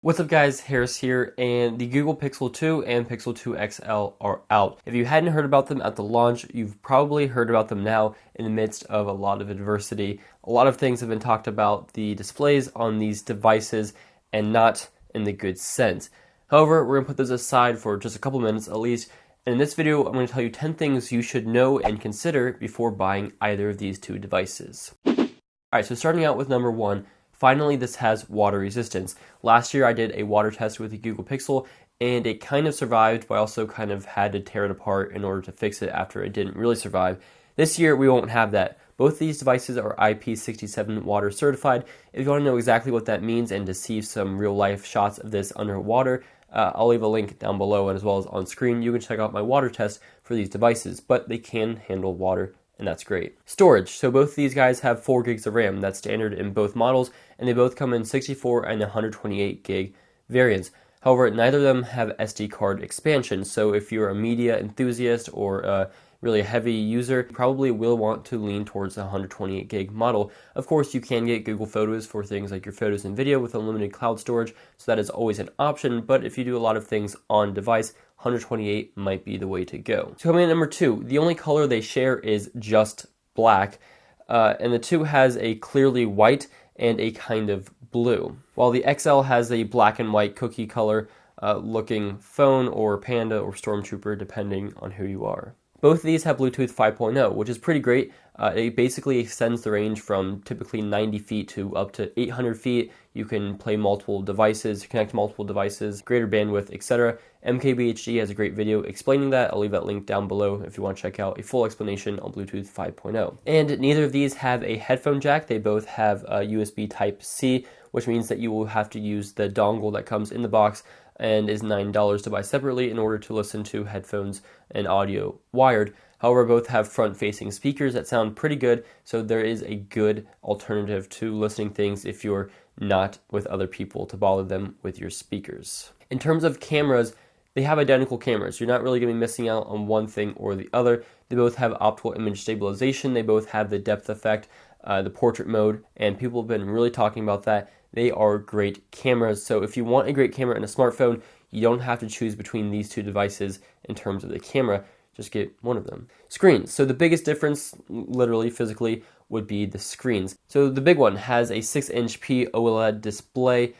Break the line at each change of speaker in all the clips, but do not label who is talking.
What's up guys, Harris here, and the Google Pixel 2 and Pixel 2 XL are out. If you hadn't heard about them at the launch, you've probably heard about them now in the midst of a lot of adversity. A lot of things have been talked about the displays on these devices and not in the good sense. However, we're going to put those aside for just a couple minutes at least, and in this video I'm going to tell you 10 things you should know and consider before buying either of these two devices. Alright, so starting out with number one, finally, this has water resistance. Last year I did a water test with the Google Pixel and it kind of survived, but I also kind of had to tear it apart in order to fix it after it didn't really survive. This year we won't have that. Both these devices are IP67 water certified. If you want to know exactly what that means and to see some real life shots of this underwater, I'll leave a link down below, and as well as on screen you can check out my water test for these devices, but they can handle water. And that's great. Storage. So both these guys have 4 gigs of RAM. That's standard in both models, and they both come in 64 and 128 gig variants. However, neither of them have SD card expansion. So if you're a media enthusiast or really a heavy user, you probably will want to lean towards the 128 gig model. Of course, you can get Google Photos for things like your photos and video with unlimited cloud storage, so that is always an option. But if you do a lot of things on device, 128 might be the way to go. So coming in at number two, the only color they share is just black, and the 2 has a clearly white and a kind of blue, while the XL has a black and white cookie color looking phone or Panda or Stormtrooper depending on who you are. Both of these have Bluetooth 5.0, which is pretty great. It basically extends the range from typically 90 feet to up to 800 feet. You can play multiple devices, connect multiple devices, greater bandwidth, etc. MKBHD has a great video explaining that. I'll leave that link down below if you want to check out a full explanation on Bluetooth 5.0. And neither of these have a headphone jack. They both have USB Type-C, which means that you will have to use the dongle that comes in the box and is $9 to buy separately in order to listen to headphones and audio wired. However, both have front-facing speakers that sound pretty good, so there is a good alternative to listening things if you're not with other people to bother them with your speakers. In terms of cameras, they have identical cameras. You're not really going to be missing out on one thing or the other. They both have optical image stabilization. They both have the depth effect, the portrait mode, and people have been really talking about that. They are great cameras. So if you want a great camera in a smartphone, you don't have to choose between these two devices in terms of the camera. Just get one of them. Screens. So the biggest difference, literally physically, would be the screens. So the big one has a 6-inch POLED display.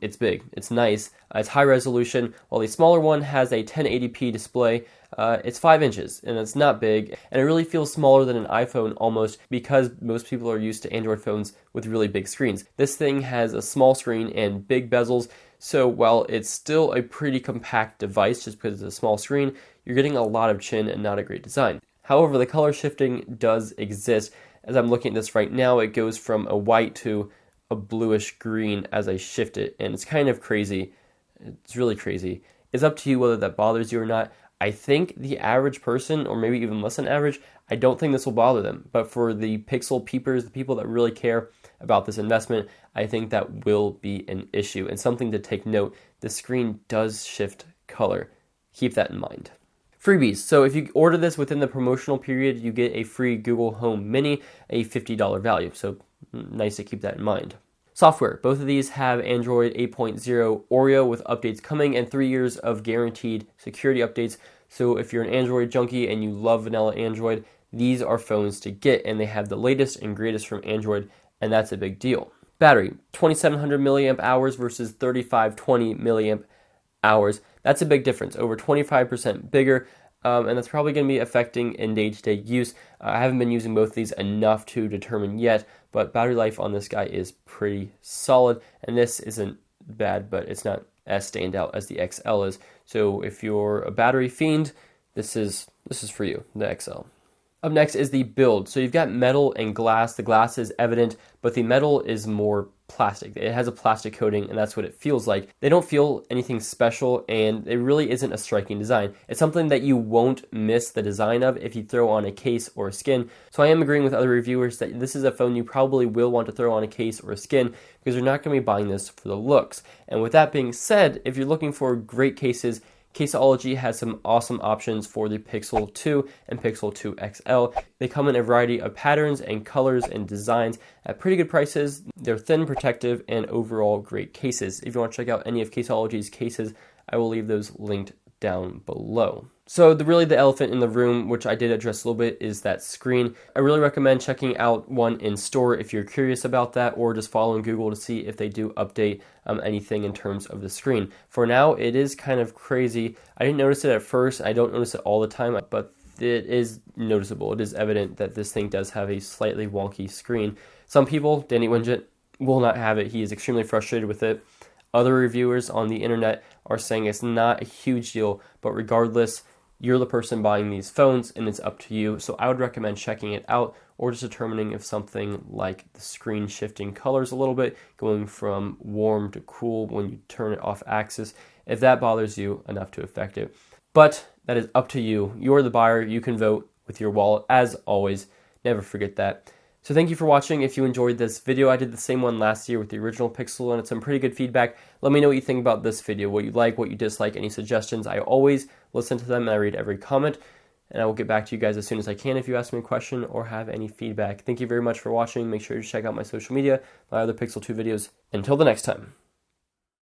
It's big, it's nice, it's high resolution, while the smaller one has a 1080p display. It's 5 inches, and it's not big, and it really feels smaller than an iPhone almost, because most people are used to Android phones with really big screens. This thing has a small screen and big bezels, so while it's still a pretty compact device just because it's a small screen, you're getting a lot of chin and not a great design. However, the color shifting does exist. As I'm looking at this right now, it goes from a white to a bluish green as I shift it, and it's kind of crazy. It's really crazy. It's up to you whether that bothers you or not. I think the average person, or maybe even less than average, I don't think this will bother them. But for the Pixel peepers, the people that really care about this investment, I think that will be an issue. And something to take note, the screen does shift color. Keep that in mind. Freebies. So if you order this within the promotional period, you get a free Google Home Mini, a $50 value. So nice to keep that in mind. Software. Both of these have Android 8.0 Oreo with updates coming and 3 years of guaranteed security updates. So if you're an Android junkie and you love vanilla Android, these are phones to get, and they have the latest and greatest from Android, and that's a big deal. Battery. 2700 milliamp hours versus 3520 milliamp hours. That's a big difference, over 25% bigger, and that's probably going to be affecting in day-to-day use. I haven't been using both of these enough to determine yet, but battery life on this guy is pretty solid, and this isn't bad, but it's not as standout as the XL is. So if you're a battery fiend, this is for you, the XL. Up next is the build. So you've got metal and glass. The glass is evident, but the metal is more plastic. It has a plastic coating, and that's what it feels like. They don't feel anything special, and it really isn't a striking design. It's something that you won't miss the design of if you throw on a case or a skin. So I am agreeing with other reviewers that this is a phone you probably will want to throw on a case or a skin, because you're not going to be buying this for the looks. And with that being said, if you're looking for great cases, Caseology has some awesome options for the Pixel 2 and Pixel 2 XL. They come in a variety of patterns and colors and designs at pretty good prices. They're thin, protective, and overall great cases. If you want to check out any of Caseology's cases, I will leave those linked down below. So really the elephant in the room, which I did address a little bit, is that screen. I really recommend checking out one in store if you're curious about that, or just following Google to see if they do update anything in terms of the screen. For now, it is kind of crazy. I didn't notice it at first. I don't notice it all the time, but it is noticeable. It is evident that this thing does have a slightly wonky screen. Some people, Danny Winget, will not have it. He is extremely frustrated with it. Other reviewers on the internet are saying it's not a huge deal, but regardless, you're the person buying these phones and it's up to you. So I would recommend checking it out, or just determining if something like the screen shifting colors a little bit, going from warm to cool when you turn it off axis, if that bothers you enough to affect it. But that is up to you. You're the buyer. You can vote with your wallet, as always. Never forget that. So thank you for watching. If you enjoyed this video, I did the same one last year with the original Pixel, and it's some pretty good feedback. Let me know what you think about this video, what you like, what you dislike, any suggestions. I always listen to them and I read every comment, and I will get back to you guys as soon as I can if you ask me a question or have any feedback. Thank you very much for watching. Make sure to check out my social media, my other Pixel 2 videos. Until the next time.